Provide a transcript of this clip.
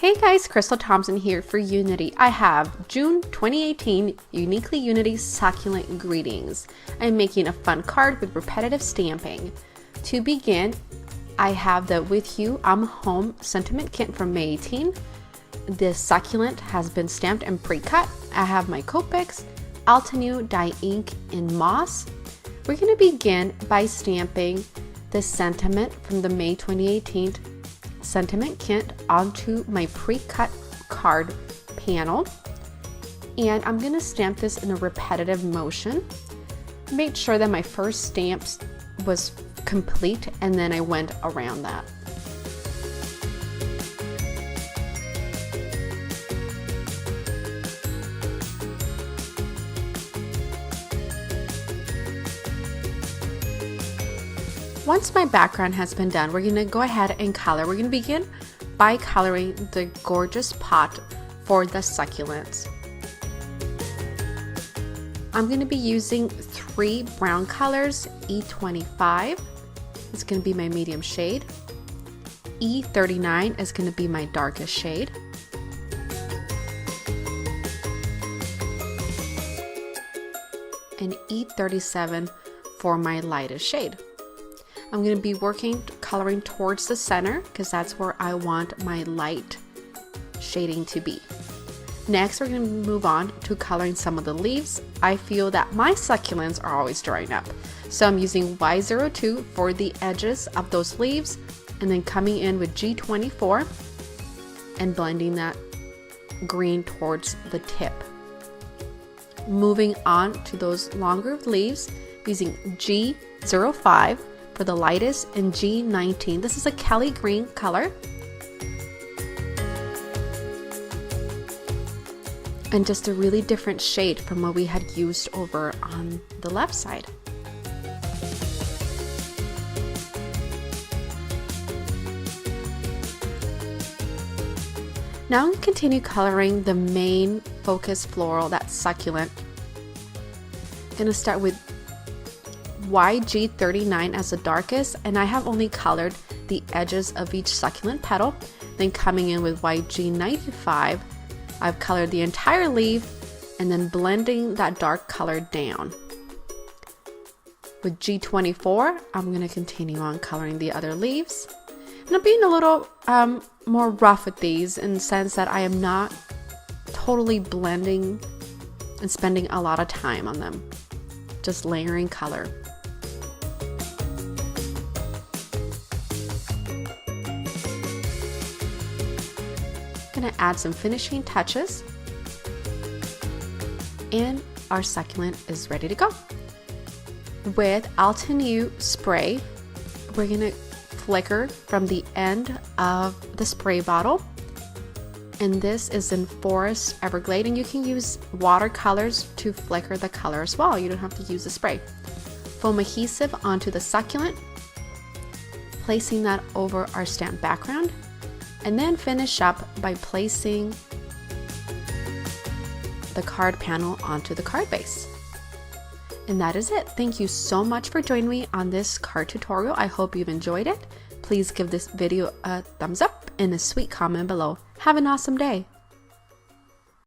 Hey guys, Crystal Thompson here for Unity. I have June 2018 Uniquely Unity Succulent Greetings. I'm making a fun card with repetitive stamping. To begin, I have the With You, I'm Home sentiment kit from May 18. This succulent has been stamped and pre-cut. I have my Copics, Altenew dye ink in moss. We're going to begin by stamping the sentiment from the May 2018 sentiment kit onto my pre-cut card panel, and I'm going to stamp this in a repetitive motion. Make sure that my first stamp was complete and then I went around that. Once my background has been done, we're going to go ahead and color. We're going to begin by coloring the gorgeous pot for the succulents. I'm going to be using 3 brown colors. E25 is going to be my medium shade. E39 is going to be my darkest shade. And E37 for my lightest shade. I'm going to be coloring towards the center because that's where I want my light shading to be. Next, we're going to move on to coloring some of the leaves. I feel that my succulents are always drying up, so I'm using Y02 for the edges of those leaves and then coming in with G24 and blending that green towards the tip. Moving on to those longer leaves using G05 for the lightest and G19. This is a Kelly green color. And just a really different shade from what we had used over on the left side. Now I'm going to continue coloring the main focus floral, that's succulent. I'm going to start with YG39 as the darkest, and I have only colored the edges of each succulent petal. Then coming in with YG95, I've colored the entire leaf and then blending that dark color down. With G24, I'm going to continue on coloring the other leaves. And I'm being a little more rough with these in the sense that I am not totally blending and spending a lot of time on them. Just layering color. Going to add some finishing touches, and our succulent is ready to go. With Altenew spray, we're going to flicker from the end of the spray bottle, and this is in Forest Everglade, and you can use watercolors to flicker the color as well. You don't have to use the spray. Foam adhesive onto the succulent, placing that over our stamp background, and then finish up by placing the card panel onto the card base. And that is it. Thank you so much for joining me on this card tutorial. I hope you've enjoyed it. Please give this video a thumbs up and a sweet comment below. Have an awesome day.